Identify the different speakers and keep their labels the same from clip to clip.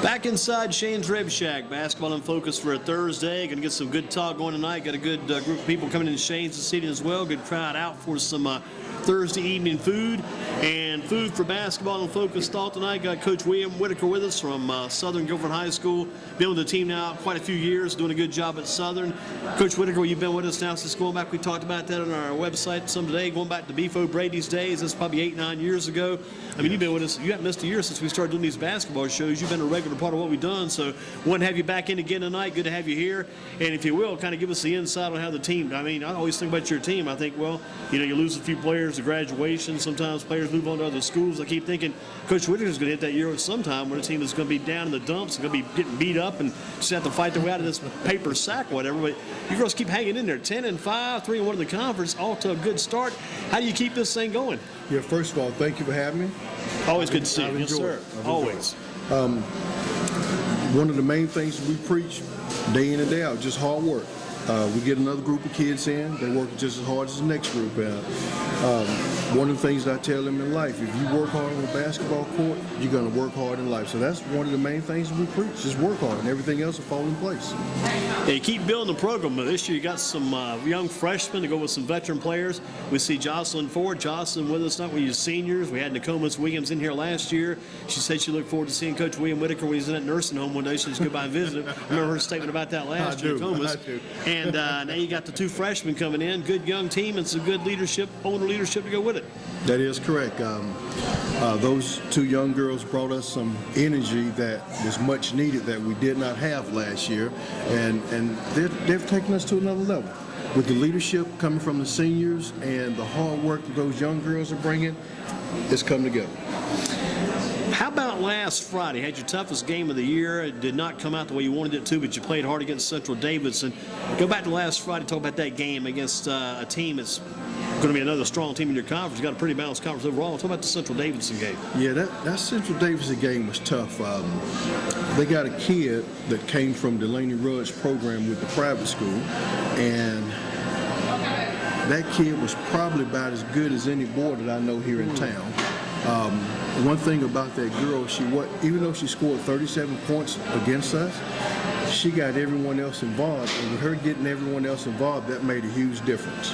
Speaker 1: Back inside Shane's Rib Shack, basketball in focus for a Thursday. Going to get some good talk going tonight. Got a good group of people coming in Shane's this evening as well. Good crowd out for some Thursday evening food. And food for basketball in focus thought tonight. Got Coach William Whitaker with us from Southern Guilford High School. Been with the team now quite a few years, doing a good job at Southern. Coach Whitaker, you've been with us now since going back. We talked about that on our website some today, going back to Beefo Brady's days. That's probably 8-9 years ago. I mean, you've been with us. You haven't missed a year since we started doing these basketball shows. You've been a regular part of what we've done. So, want to have you back in again tonight. Good to have you here. And if you will, kind of give us the insight on how the team. I mean, I always think about your team. I think, well, you know, you lose a few players to graduation. Sometimes players move on to other schools. I keep thinking Coach Whitaker's going to hit that year sometime when the team is going to be down in the dumps, going to be getting beat up, and just have to fight their way out of this paper sack, whatever. But you girls keep hanging in there. 10-5, 3-1 in the conference, all to a good start. How do you keep this thing going?
Speaker 2: Yeah, first of all, thank you for having me.
Speaker 1: Always good to see you. Yes, sir. Always.
Speaker 2: One of the main things we preach day in and day out, just hard work. We get another group of kids in, they work just as hard as the next group. One of the things that I tell them in life, if you work hard on the basketball court, you're going to work hard in life. So that's one of the main things we preach, just work hard, and everything else will fall in place.
Speaker 1: Yeah, you keep building the program, but this year you got some young freshmen to go with some veteran players. We see Jocelyn Ford. Jocelyn with us, not with you seniors. We had Nokomis Williams in here last year. She said she looked forward to seeing Coach William Whitaker when he was in that nursing home one day. She just go by and visit him. I remember her statement about that last year, Nokomis. And now you got the two freshmen coming in. Good young team and some good leadership, owner leadership to go with it.
Speaker 2: That is correct. Those two young girls brought us some energy that was much needed that we did not have last year, and they've taken us to another level. With the leadership coming from the seniors and the hard work that those young girls are bringing, it's come together.
Speaker 1: How about last Friday? Had your toughest game of the year. It did not come out the way you wanted it to, but you played hard against Central Davidson. Go back to last Friday, talk about that game against a team that's going to be another strong team in your conference. You got a pretty balanced conference overall. Talk about the Central Davidson game.
Speaker 2: Yeah, that Central Davidson game was tough. They got a kid that came from Delaney Rudd's program with the private school, and that kid was probably about as good as any boy that I know here in town. One thing about that girl, even though she scored 37 points against us, she got everyone else involved, and with her getting everyone else involved, that made a huge difference.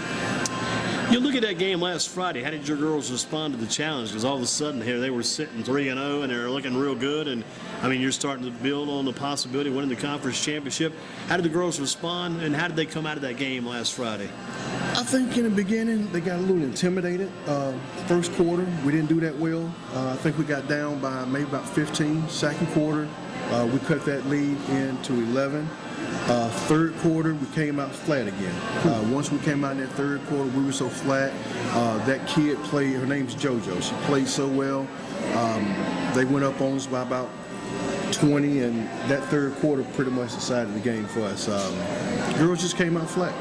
Speaker 1: You look at that game last Friday. How did your girls respond to the challenge? Because all of a sudden here they were sitting 3-0 and they're looking real good. And I mean, you're starting to build on the possibility of winning the conference championship. How did the girls respond, and how did they come out of that game last Friday?
Speaker 2: I think in the beginning they got a little intimidated. First quarter, we didn't do that well. I think we got down by maybe about 15. Second quarter, we cut that lead into 11. Third quarter, we came out flat again. Once we came out in that third quarter, we were so flat. That kid played, her name's JoJo. She played so well. They went up on us by about 20, and that third quarter pretty much decided the game for us. Girls just came out flat.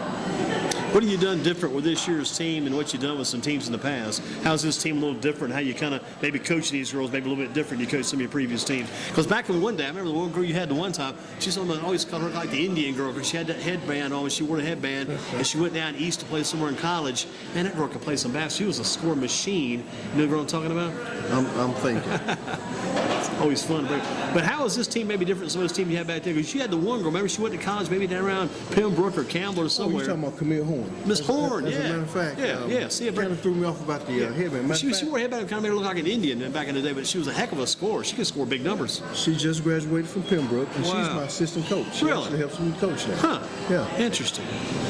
Speaker 1: What have you done different with this year's team and what you've done with some teams in the past? How's this team a little different? How you kind of maybe coach these girls maybe a little bit different than you coached some of your previous teams? Because back when one day, I remember the one girl you had the one time, she's always called her like the Indian girl because she had that headband on. She wore a headband, and she went down east to play somewhere in college. Man, that girl could play some basketball. She was a score machine. You know the girl I'm talking about?
Speaker 2: I'm thinking.
Speaker 1: It's always fun. But how is this team maybe different than some of those teams you had back there? Because you had the one girl, remember she went to college maybe down around Pembroke or Campbell or somewhere.
Speaker 2: Oh, you're talking about Camille Horn.
Speaker 1: Miss Horn,
Speaker 2: as
Speaker 1: yeah.
Speaker 2: a matter of fact,
Speaker 1: yeah. See, it
Speaker 2: kind of threw me off about the headband.
Speaker 1: She wore a headband, kind of made her look like an Indian back in the day, but she was a heck of a scorer. She could score big numbers.
Speaker 2: She just graduated from Pembroke, and she's my assistant coach. She actually helps me coach now.
Speaker 1: Huh.
Speaker 2: Yeah.
Speaker 1: Interesting.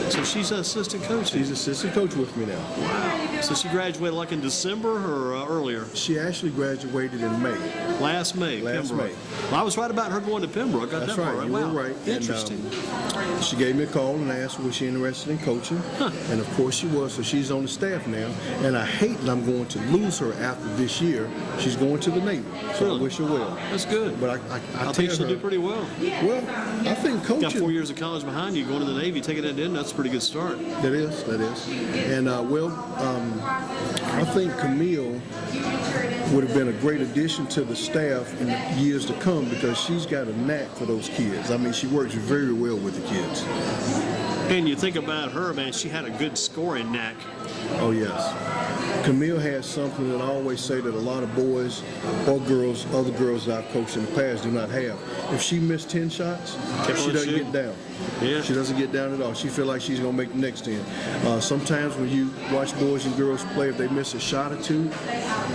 Speaker 1: So she's an assistant coach.
Speaker 2: She's assistant coach with me now.
Speaker 1: Wow. So she graduated like in December or earlier?
Speaker 2: She actually graduated in May.
Speaker 1: Last May.
Speaker 2: Last
Speaker 1: Pembroke.
Speaker 2: May.
Speaker 1: Well, I was right about her going to Pembroke. Got
Speaker 2: That's
Speaker 1: that
Speaker 2: right. You
Speaker 1: wow.
Speaker 2: were right.
Speaker 1: Interesting.
Speaker 2: And, she gave me a call and asked was she interested in coaching, and of course she was. So she's on the staff now, and I hate that I'm going to lose her after this year. She's going to the Navy, so
Speaker 1: really?
Speaker 2: I wish her well.
Speaker 1: That's good.
Speaker 2: But I
Speaker 1: think she'll do pretty well.
Speaker 2: Well, I think coaching.
Speaker 1: Got 4 years of college behind you, going to the Navy, taking that in. That's a pretty good start.
Speaker 2: That is. And I think Camille would have been a great addition to the staff in the years to come because she's got a knack for those kids. I mean, she works very well with the kids.
Speaker 1: And you think about her, man, she had a good scoring knack.
Speaker 2: Oh, yes. Camille has something that I always say that a lot of boys or girls, other girls that I've coached in the past do not have. If she missed 10 shots, she doesn't get down.
Speaker 1: Yeah.
Speaker 2: She doesn't get down at all. She feels like she's going to make the next 10. Sometimes when you watch boys and girls play, if they miss a shot or two,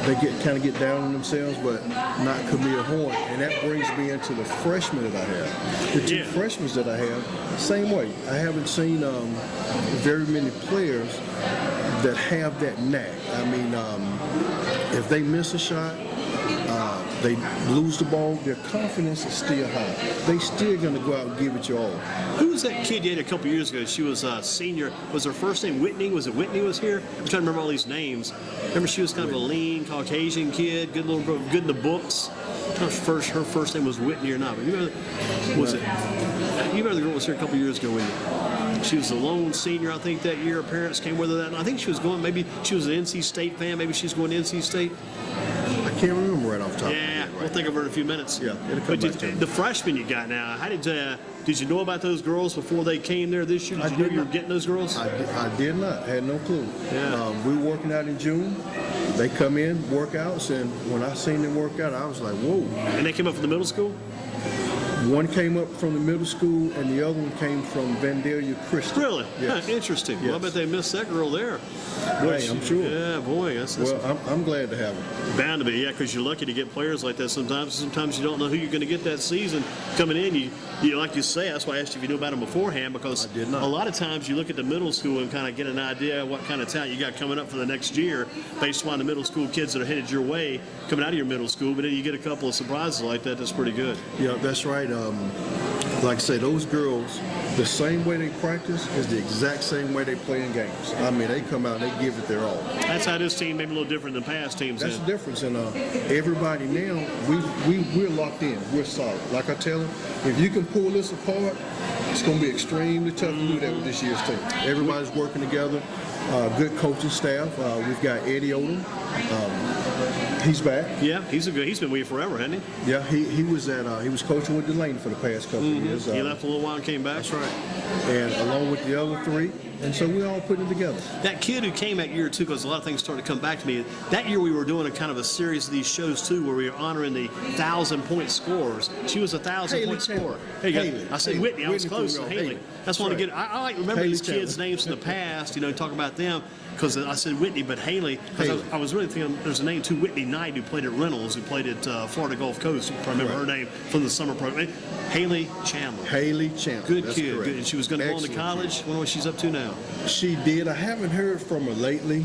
Speaker 2: they kind of get down on themselves, but not Camille Horn. And that brings me into the freshmen that I have. The two freshmen that I have, same way. I haven't seen very many players that have that knack. I mean, if they miss a shot, they lose the ball, their confidence is still high. They still going to go out and give it your all.
Speaker 1: Who was that kid you had a couple years ago? She was a senior. Was her first name Whitney? Was it Whitney was here? I'm trying to remember all these names. Remember she was kind of a lean Caucasian kid, good little girl, good in the books. Her first name was Whitney or not, but you remember, you remember the girl was here a couple years ago with you? She was a lone senior, I think, that year. Her parents came with her that. And I think she was going, maybe she was an NC State fan. Maybe she's going to NC State.
Speaker 2: I can't remember right off the top of my head.
Speaker 1: We'll think of her in a few minutes.
Speaker 2: Yeah, it'll come back to me.
Speaker 1: The freshmen you got now, how did you know about those girls before they came there this year? Did you know you were getting those girls?
Speaker 2: I did not. I had no clue.
Speaker 1: Yeah.
Speaker 2: We were working out in June. They come in, workouts, and when I seen them work out, I was like, whoa.
Speaker 1: And they came up from the middle school?
Speaker 2: One came up from the middle school, and the other one came from Vandalia Christian.
Speaker 1: Really?
Speaker 2: Yes.
Speaker 1: Huh, interesting.
Speaker 2: Yes.
Speaker 1: Well, I bet they missed that girl there.
Speaker 2: Hey, I'm sure.
Speaker 1: Yeah, boy. That's
Speaker 2: Well, I'm glad to have her.
Speaker 1: bound to be, yeah, because you're lucky to get players like that sometimes. Sometimes you don't know who you're going to get that season coming in. You like you say, that's why I asked you if you knew about them beforehand, because
Speaker 2: I did not.
Speaker 1: A lot of times you look at the middle school and kind of get an idea of what kind of talent you got coming up for the next year based on the middle school kids that are headed your way coming out of your middle school, but then you get a couple of surprises like that. That's pretty good.
Speaker 2: Yeah, that's right. Like I say, those girls, the same way they practice is the exact same way they play in games. I mean, they come out and they give it their all.
Speaker 1: That's how this team maybe a little different than past teams.
Speaker 2: That's the difference. And everybody now, we're locked in. We're solid. Like I tell them, if you can pull this apart, it's going to be extremely tough to do that with this year's team. Everybody's working together. Good coaching staff. We've got Eddie Odom. He's back.
Speaker 1: Yeah, he's been with you forever, hasn't he?
Speaker 2: Yeah, he was coaching with Delaney for the past couple of years.
Speaker 1: He left a little while and came back.
Speaker 2: That's right. And along with the other three, and so we all put it together.
Speaker 1: That kid who came that year too, because a lot of things started to come back to me. That year we were doing a kind of a series of these shows too, where we were honoring the 1,000-point scorers. She was a 1,000-point scorer. Hey,
Speaker 2: Haley.
Speaker 1: I said Whitney. I was close to Haley. That's one to get. I like remember
Speaker 2: Haley
Speaker 1: these kids'
Speaker 2: Chandler.
Speaker 1: names in the past. Talk about them. Because I said Whitney, but Haley, because I was really thinking there's a name too, Whitney Knight, who played at Reynolds, who played at Florida Gulf Coast. I remember her name from the summer program. Haley Chandler.
Speaker 2: Haley Chandler.
Speaker 1: Good
Speaker 2: That's
Speaker 1: kid.
Speaker 2: correct.
Speaker 1: Good. And she was going to go on to
Speaker 2: Excellent
Speaker 1: college. I wonder what she's up to now.
Speaker 2: She did. I haven't heard from her lately.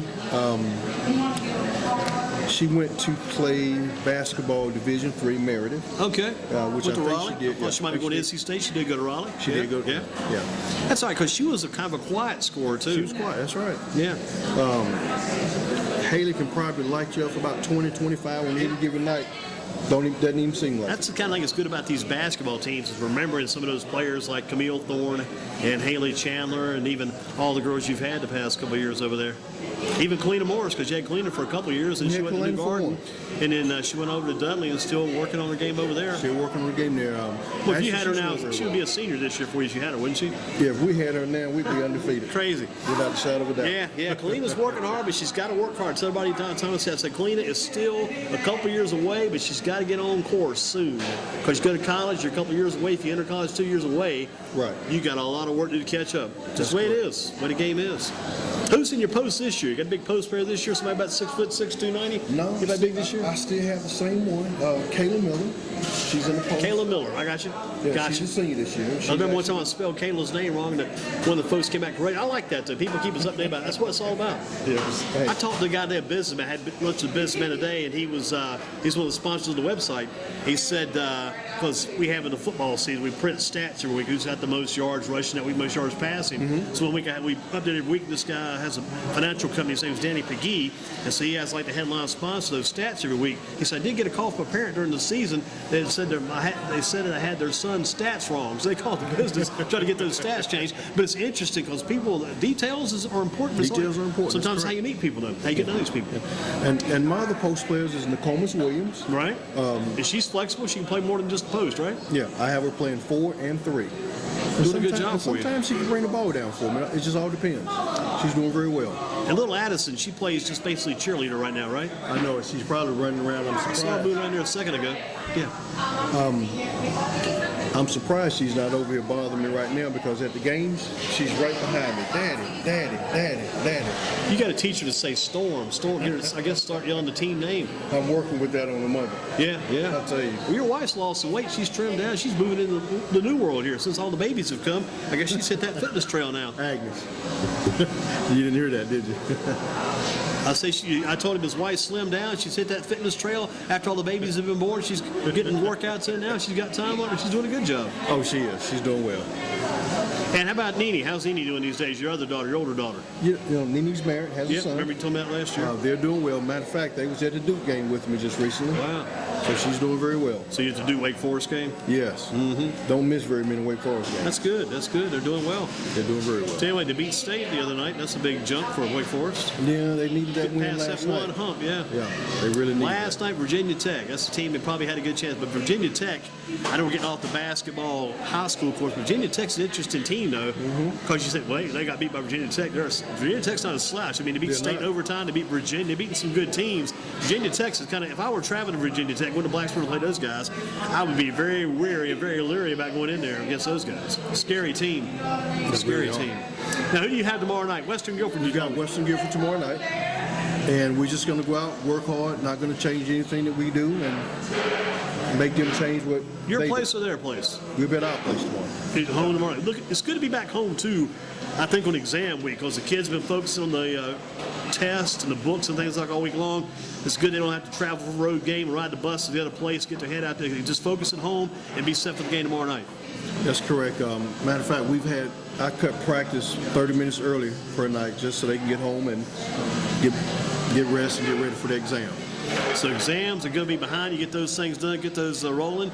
Speaker 2: She went to play basketball Division III Meredith.
Speaker 1: Okay.
Speaker 2: Which
Speaker 1: Went to
Speaker 2: I think
Speaker 1: Raleigh.
Speaker 2: she did.
Speaker 1: I thought she might be going to NC State. She did go to Raleigh.
Speaker 2: She did go.
Speaker 1: Yeah.
Speaker 2: Yeah.
Speaker 1: That's all right, because she was a kind of a quiet scorer too.
Speaker 2: She was quiet. That's right.
Speaker 1: Yeah.
Speaker 2: Haley can probably light you up for about 20, 25 on any given night. Doesn't even seem like
Speaker 1: That's the kind of thing that's good about these basketball teams, is remembering some of those players like Camille Thorne and Haley Chandler, and even all the girls you've had the past couple of years over there. Even Kalina Morris, because you had Kalina for a couple of years, and she went to New Garden, and then she went over to Dudley and still working on her game over there.
Speaker 2: Still working on her game there.
Speaker 1: Well, if you had her now, she would be a senior this year for you if you had her, wouldn't she?
Speaker 2: Yeah, if we had her now, we'd be undefeated.
Speaker 1: Crazy.
Speaker 2: Without a shadow of a doubt.
Speaker 1: Yeah. Kalina's working hard, but she's got to work hard. So everybody Thomas said, Kalina is still a couple years away, but she's got to get on course soon. Because you go to college, you're a couple years away. If you enter college 2 years away,
Speaker 2: right,
Speaker 1: you got a lot of work to do to catch up. That's the way it is, the way the game is. Who's in your post this year? You got a big post player this year, somebody about 6'6", 290?
Speaker 2: No.
Speaker 1: You that big this year?
Speaker 2: I still have the same one. Kayla Miller. She's in the post.
Speaker 1: Kayla Miller, I got you.
Speaker 2: Yeah,
Speaker 1: Gotcha.
Speaker 2: she's a senior this year.
Speaker 1: I remember one time I spelled Kayla's name wrong, and one of the folks came back great. I like that, though. People keep us updated about it. That's what it's all about.
Speaker 2: Hey.
Speaker 1: I talked to a guy there, businessman. I had lunch with a businessman today, and he's one of the sponsors of the website. He said, because we have in the football season, we print stats every week. Who's got the most yards rushing that week, most yards passing.
Speaker 2: Mm-hmm.
Speaker 1: So one week we updated every week. This guy has a financial company. His name's Danny Pegee, and so he has like the headline sponsor those stats every week. He said, I did get a call from a parent during the season that said that I had their son's stats wrong. So they called the business, try to get those stats changed. But it's interesting because details are important.
Speaker 2: Details are important.
Speaker 1: Sometimes how you meet people, though, how you get to know these people.
Speaker 2: And my other post players is Nokomis Williams.
Speaker 1: Right. And she's flexible. She can play more than just post, right?
Speaker 2: Yeah, I have her playing 4 and 3.
Speaker 1: Doing a good job for you.
Speaker 2: Sometimes she can bring the ball down for me. It just all depends. She's doing very well.
Speaker 1: And little Addison, she plays just basically cheerleader right now, right?
Speaker 2: I know it. She's probably running around. I'm
Speaker 1: I saw her
Speaker 2: surprised.
Speaker 1: moving around there a second ago. Yeah.
Speaker 2: I'm surprised she's not over here bothering me right now because at the games, she's right behind me. Daddy, daddy, daddy, daddy.
Speaker 1: You got to teach her to say Storm. Storm here, I guess start yelling the team name.
Speaker 2: I'm working with that on the Monday.
Speaker 1: Yeah, yeah.
Speaker 2: I'll tell you.
Speaker 1: Well, your wife's lost some weight. She's trimmed down. She's moving into the new world here since all the babies have come. I guess she's hit that fitness trail now.
Speaker 2: Agnes. You didn't hear that, did you?
Speaker 1: I told him his wife slimmed down. She's hit that fitness trail after all the babies have been born. She's getting workouts in now. She's got time on her. She's doing a good job.
Speaker 2: Oh, she is. She's doing well.
Speaker 1: And how about Nene? How's Nene doing these days? Your other daughter, your older daughter.
Speaker 2: You know, Nene's married, has a
Speaker 1: Yeah,
Speaker 2: son.
Speaker 1: remember you told me that last year?
Speaker 2: They're doing well. Matter of fact, they was at the Duke game with me just recently.
Speaker 1: Wow.
Speaker 2: So she's doing very well.
Speaker 1: So you have to do Wake Forest game?
Speaker 2: Yes. Mm-hmm. Don't miss very many Wake Forest games.
Speaker 1: That's good. That's good. They're doing well.
Speaker 2: They're doing very well.
Speaker 1: Tell you what, they beat State the other night. That's a big jump for Wake Forest.
Speaker 2: Yeah, they needed that win
Speaker 1: Past
Speaker 2: last
Speaker 1: that one
Speaker 2: night.
Speaker 1: hump, yeah.
Speaker 2: Yeah, they really needed
Speaker 1: Last night, Virginia Tech. That's the team that probably had a good chance. But Virginia Tech, I know we're getting off the basketball high school course. Virginia Tech's an interesting team, though, because you said, wait, they got beat by Virginia Tech. Virginia Tech's not a slouch. I mean, they beat
Speaker 2: They're
Speaker 1: State
Speaker 2: not.
Speaker 1: in overtime. They beat Virginia. They're beating some good teams. Virginia Tech's is kind of, if I were traveling to Virginia Tech, going to Blacksburg to play those guys, I would be very weary and very leery about going in there against those guys. Scary team. Scary
Speaker 2: really
Speaker 1: team. Now, who do you have tomorrow night? Western Guilford.
Speaker 2: We got Western Guilford tomorrow night. And we're just going to go out, work hard, not going to change anything that we do, and make them change what
Speaker 1: Your
Speaker 2: they
Speaker 1: place
Speaker 2: do.
Speaker 1: or their place?
Speaker 2: We'll be at our place tomorrow.
Speaker 1: Home tomorrow. Look, it's good to be back home too. I think on exam week because the kids have been focusing on the tests and the books and things like all week long. It's good they don't have to travel for a road game and ride the bus to the other place, get their head out there. Just focus at home and be set for the game tomorrow night.
Speaker 2: That's correct. Matter of fact, I cut practice 30 minutes early for a night just so they can get home and get rest and get ready for the exam.
Speaker 1: So exams are going to be behind you. Get those things done, get those rolling.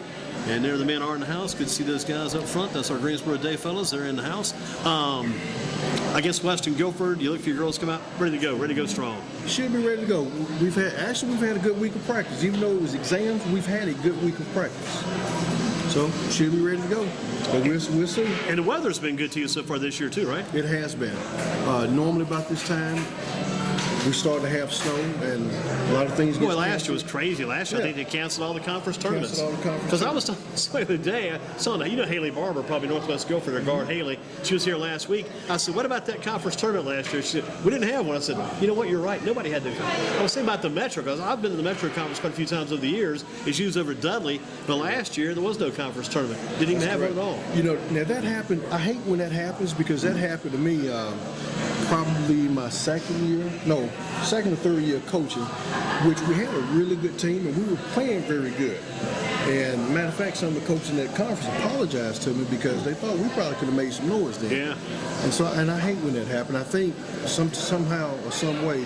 Speaker 1: And there the men are in the house. Good to see those guys up front. That's our Greensboro Day fellas. They're in the house. I guess Western Guilford, you look for your girls to come out ready to go strong.
Speaker 2: Should be ready to go. We've had a good week of practice. Even though it was exams, we've had a good week of practice. So should be ready to go. But we'll see.
Speaker 1: And the weather's been good to you so far this year too, right?
Speaker 2: It has been. Normally about this time, we start to have snow and a lot of things get
Speaker 1: Boy, last year was
Speaker 2: canceled.
Speaker 1: crazy. Last year, I
Speaker 2: Yeah.
Speaker 1: think they canceled all the conference tournaments.
Speaker 2: Canceled all the conference
Speaker 1: Because I was telling somebody the other day, I saw, you know Haley Barber, probably Northwest Guilford, their guard Haley. She was here last week. I said, what about that conference tournament last year? She said, we didn't have one. I said, you know what, you're right. Nobody had to. I was saying about the Metro, because I've been in the Metro conference quite a few times over the years. It's used over Dudley. But last year, there was no conference tournament. Didn't even have it at all.
Speaker 2: You know, now that happened, I hate when that happens because that happened to me probably my second or third year coaching, which we had a really good team and we were playing very good. And matter of fact, some of the coaches in that conference apologized to me because they thought we probably could have made some noise then.
Speaker 1: Yeah.
Speaker 2: And I hate when that happened. I think somehow or some way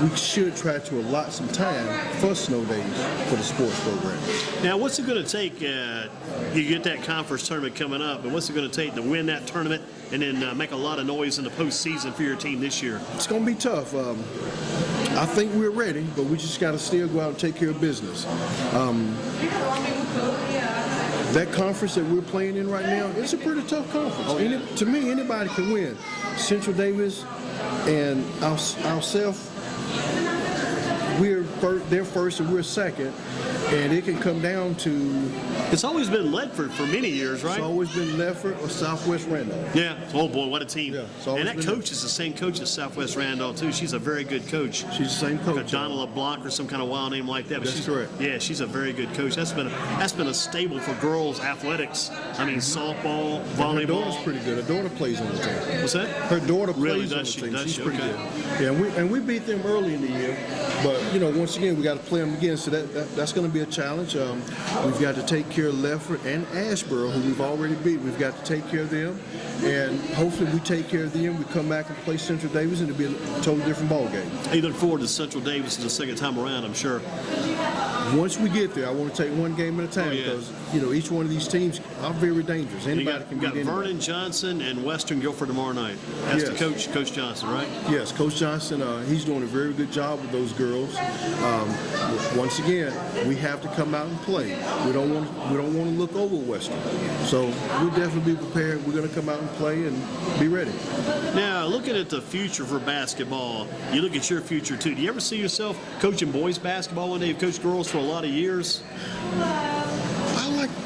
Speaker 2: we should try to allot some time for snow days for the sports program.
Speaker 1: Now, what's it going to take? You get that conference tournament coming up, and what's it going to take to win that tournament and then make a lot of noise in the postseason for your team this year?
Speaker 2: It's going to be tough. I think we're ready, but we just got to still go out and take care of business. That conference that we're playing in right now, it's a pretty tough conference. To me, anybody can win. Central Davis and ourselves, they're first and we're second, and it can come down to.
Speaker 1: It's always been Ledford for many years, right?
Speaker 2: It's always been Ledford or Southwest Randolph.
Speaker 1: Yeah. Oh boy, what a team!
Speaker 2: Yeah, it's always
Speaker 1: And that
Speaker 2: been
Speaker 1: coach is the same coach as Southwest Randolph too. She's a very good coach.
Speaker 2: She's the same coach.
Speaker 1: Like a Donna LeBlanc or some kind of wild name like that. But
Speaker 2: That's
Speaker 1: she's
Speaker 2: correct.
Speaker 1: Yeah, she's a very good coach. That's been a staple for girls athletics. I mean, softball,
Speaker 2: Her
Speaker 1: volleyball.
Speaker 2: daughter's pretty good. Her daughter plays on the team.
Speaker 1: What's that?
Speaker 2: Her daughter
Speaker 1: Really?
Speaker 2: plays on the
Speaker 1: Does she?
Speaker 2: team.
Speaker 1: Does
Speaker 2: She's
Speaker 1: she?
Speaker 2: pretty
Speaker 1: Okay.
Speaker 2: good. Yeah, and we beat them early in the year, but once again we got to play them again. So that's going to be a challenge. We've got to take care of Ledford and Asheboro, who we've already beat. We've got to take care of them, and hopefully we take care of them. We come back and play Central Davis, and it'll be a totally different ball game.
Speaker 1: You look forward to Central Davis the second time around, I'm sure.
Speaker 2: Once we get there, I want to take one game at a time because each one of these teams are very dangerous. Anybody can
Speaker 1: You got
Speaker 2: beat anybody.
Speaker 1: Vernon Johnson and Western Guilford tomorrow night. That's the
Speaker 2: Yes.
Speaker 1: Coach Johnson, right?
Speaker 2: Yes, Coach Johnson, he's doing a very good job with those girls. Once again, we have to come out and play. We don't want to look over Western. So we'll definitely be prepared. We're going to come out and play and be ready.
Speaker 1: Now, looking at the future for basketball, you look at your future too. Do you ever see yourself coaching boys basketball one day? You've coached girls for a lot of years.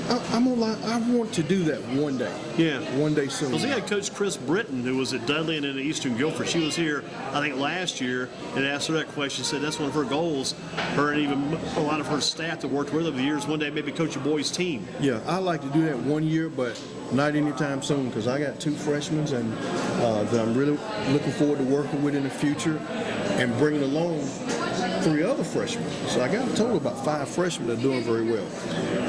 Speaker 2: I want to do that one day.
Speaker 1: Yeah.
Speaker 2: One day soon.
Speaker 1: Because we had Coach Chris Britton, who was at Dudley and in Eastern Guilford. She was here, I think, last year, and asked her that question. She said that's one of her goals. Her and even a lot of her staff that worked with her over the years, one day maybe coach a boys team.
Speaker 2: Yeah, I like to do that one year, but not anytime soon, because I got 2 freshmen and that I'm really looking forward to working with in the future and bringing along 3 other freshmen. So I got a total of about 5 freshmen that are doing very well.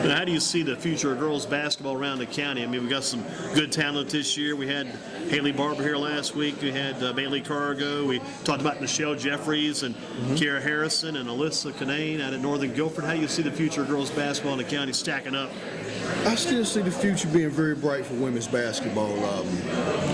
Speaker 1: And how do you see the future of girls basketball around the county? I mean, we got some good talent this year. We had Haley Barber here last week. We had Bailey Cargo. We talked about Michelle Jeffries and Kiara Harrison and Alyssa Canane out at Northern Guilford. How do you see the future of girls basketball in the county stacking up?
Speaker 2: I still see the future being very bright for women's basketball.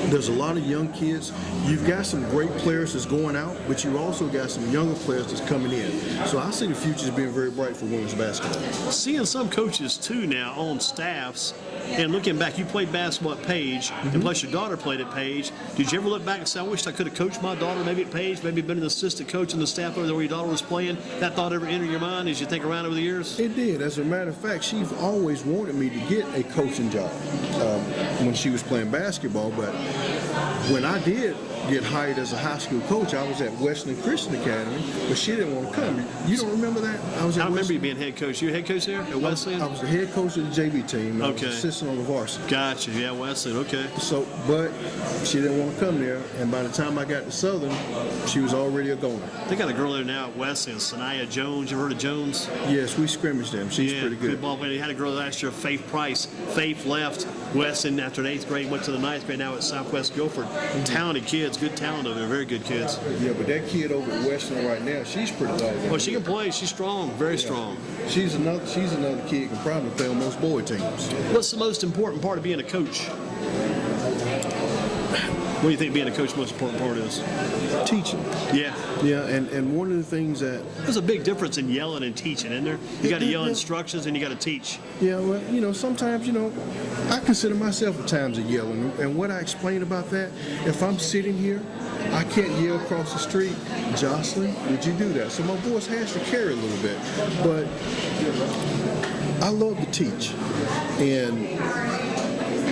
Speaker 2: There's a lot of young kids. You've got some great players that's going out, but you also got some younger players that's coming in. So I see the future as being very bright for women's basketball.
Speaker 1: Seeing some coaches, too, now on staffs, and looking back, you played basketball at Page, and plus your daughter played at Page. Did you ever look back and say, I wish I could have coached my daughter maybe at Page, maybe been an assistant coach in the staff over there where your daughter was playing? That thought ever entered your mind as you think around over the years?
Speaker 2: It did. As a matter of fact, she's always wanted me to get a coaching job when she was playing basketball, but when I did get hired as a high school coach, I was at Western Christian Academy, but she didn't want to come. You don't remember that?
Speaker 1: I remember you being head coach. You were head coach there at Wesleyan?
Speaker 2: I was the head coach of the JV team. I was
Speaker 1: Okay.
Speaker 2: assistant on the varsity.
Speaker 1: Gotcha. Yeah, Wesleyan. Okay.
Speaker 2: So, but she didn't want to come there, and by the time I got to Southern, she was already a goner.
Speaker 1: They got a girl there now at Wesleyan, Sanaya Jones. You ever heard of Jones?
Speaker 2: Yes, we scrimmaged them. She's pretty good.
Speaker 1: Ball player. They had a girl last year, Faith Price. Faith left Wesleyan after the 8th grade, went to the 9th grade, now at Southwest Guilford. Talented kids, good talent over there, very good kids.
Speaker 2: Yeah, but that kid over at Western right now, she's pretty good.
Speaker 1: Well, she can play. She's strong, very strong.
Speaker 2: She's another kid can probably play on most boy teams.
Speaker 1: What's the most important part of being a coach? What do you think being a coach most important part is?
Speaker 2: Teaching.
Speaker 1: Yeah.
Speaker 2: Yeah, and one of the things that...
Speaker 1: There's a big difference in yelling and teaching, isn't there? You got to yell instructions and you got to teach.
Speaker 2: Yeah, well, sometimes, I consider myself at times a yelling. And what I explain about that, if I'm sitting here, I can't yell across the street, Jocelyn, would you do that? So my voice has to carry a little bit. But I love to teach. And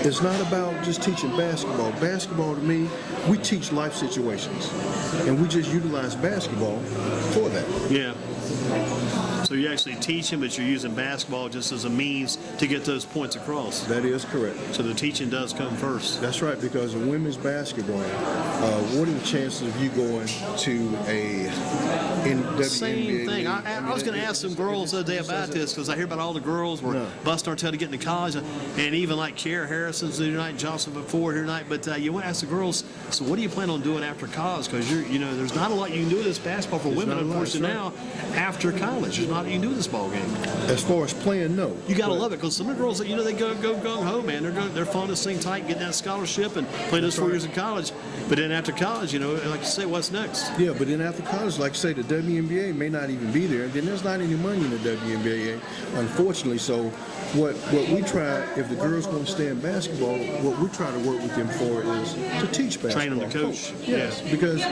Speaker 2: it's not about just teaching basketball. Basketball, to me, we teach life situations. And we just utilize basketball for that.
Speaker 1: Yeah. So you're actually teaching, but you're using basketball just as a means to get those points across.
Speaker 2: That is correct.
Speaker 1: So the teaching does come first.
Speaker 2: That's right, because in women's basketball, what are the chances of you going to a WNBA?
Speaker 1: Same thing. I was going to ask some girls the other day about this because I hear about all the girls were busting our tail to get into college, and even like Kiara Harrison's here tonight, Johnson before here tonight. But you want to ask the girls, so what do you plan on doing after college? Because there's not a lot you can do with this basketball for women, unfortunately, now after college. There's not a lot you can do with this ball game.
Speaker 2: As far as playing, no.
Speaker 1: You got to love it because some of the girls that they go home, man. They're fun to sing tight, get that scholarship, and play those 4 years in college. But then after college, like you say, what's next?
Speaker 2: Yeah, but then after college, like I say, the WNBA may not even be there. And then there's not any money in the WNBA, unfortunately. So what we try, if the girls want to stay in basketball, what we try to work with them for is to teach basketball.
Speaker 1: Train them to coach.
Speaker 2: Yes, because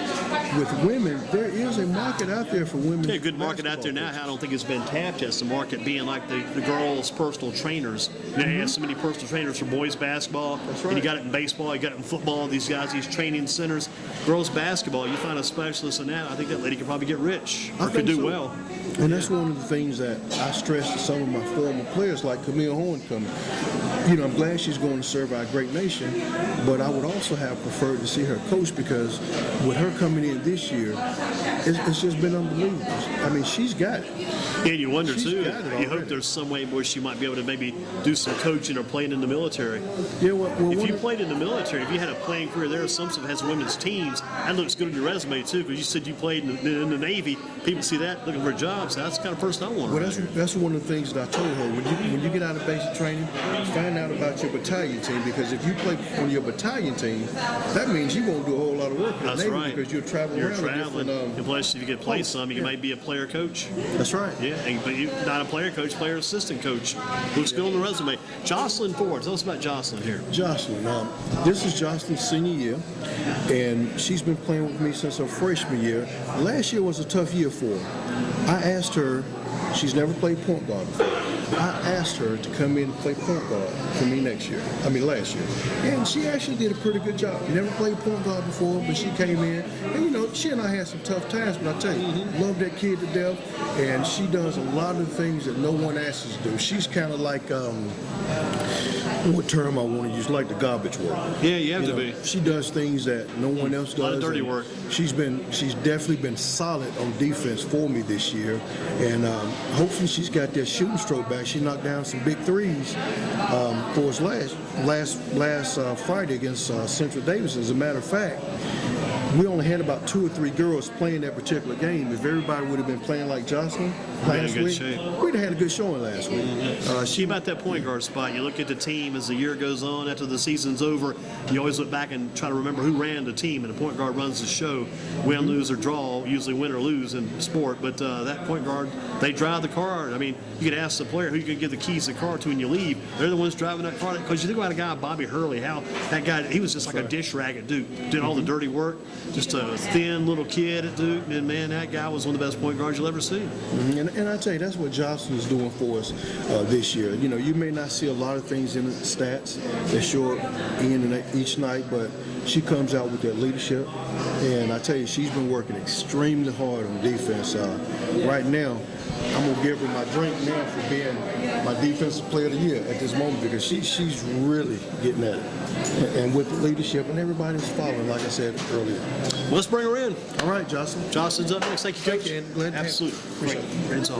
Speaker 2: with women, there is a market out there for women.
Speaker 1: Yeah, good market out there now. I don't think it's been tapped as the market being like the girls' personal trainers. They have so many personal trainers for boys basketball.
Speaker 2: That's right.
Speaker 1: And you got it in baseball, you got it in football, these guys, these training centers. Girls basketball, you find a specialist in that, I think that lady could probably get rich or could do well.
Speaker 2: And that's one of the things that I stress to some of my former players, like Camille Horncoming. I'm glad she's going to serve our great nation, but I would also have preferred to see her coach because with her coming in this year, it's just been unbelievable. I mean, she's got it.
Speaker 1: And you wonder,
Speaker 2: She's
Speaker 1: too,
Speaker 2: got it
Speaker 1: you hope
Speaker 2: already.
Speaker 1: there's some way where she might be able to maybe do some coaching or playing in the military.
Speaker 2: Yeah, well,
Speaker 1: If you played in the military, if you had a playing career there, some stuff has women's teams, that looks good on your resume, too, because you said you played in the Navy. People see that looking for a job. So that's the kind of person I want.
Speaker 2: Well,
Speaker 1: right here.
Speaker 2: that's one of the things that I told her. When you get out of basic training, find out about your battalion team, because if you play on your battalion team, that means you won't do a whole lot of work in the
Speaker 1: That's
Speaker 2: Navy
Speaker 1: right.
Speaker 2: because you're traveling
Speaker 1: You're
Speaker 2: around.
Speaker 1: traveling. And plus, if you get play some, you might be a player coach.
Speaker 2: That's right.
Speaker 1: Yeah, but you're not a player coach, player assistant coach. Looks good on the resume. Jocelyn Ford, tell us about Jocelyn here.
Speaker 2: Jocelyn, this is Jocelyn's senior year, and she's been playing with me since her freshman year. Last year was a tough year for her. I asked her, she's never played point guard before. I asked her to come in and play point guard for me last year. And she actually did a pretty good job. Never played point guard before, but she came in, and she and I had some tough times, but I tell you, love that kid to death, and she does a lot of things that no one asks her to do. She's kind of like, what term I want to use, like the garbage worker.
Speaker 1: Yeah, you have to be.
Speaker 2: She does things that no one else does.
Speaker 1: A lot of dirty work.
Speaker 2: She's definitely been solid on defense for me this year, and hopefully she's got that shooting stroke back. She knocked down some big threes for us last Friday against Central Davis. As a matter of fact, we only had about 2 or 3 girls playing that particular game. If everybody would have been playing like Jocelyn last week, we'd have had a good showing last week.
Speaker 1: She about that point guard spot. You look at the team as the year goes on, after the season's over, you always look back and try to remember who ran the team, and the point guard runs the show. Win, lose, or draw, usually win or lose in sport, but that point guard, they drive the car. I mean, you could ask the player who you can give the keys to the car to when you leave. They're the ones driving that car. Because you think about a guy, Bobby Hurley, how that guy, he was just like a dish rag at Duke, did all the dirty work. Just a thin little kid at Duke, and man, that guy was one of the best point guards you'll ever see.
Speaker 2: And I tell you, that's what Jocelyn's doing for us this year. You may not see a lot of things in the stats that show up in and each night, but she comes out with that leadership. And I tell you, she's been working extremely hard on defense. Right now, I'm going to give her my drink now for being my defensive player of the year at this moment, because she's really getting at it. And with the leadership, and everybody's following, like I said earlier.
Speaker 1: Well, let's bring her in.
Speaker 2: All right, Jocelyn.
Speaker 1: Jocelyn's up next. Thank you, Coach.
Speaker 2: Thank you, and glad to have you.
Speaker 1: Absolutely. Great. Great.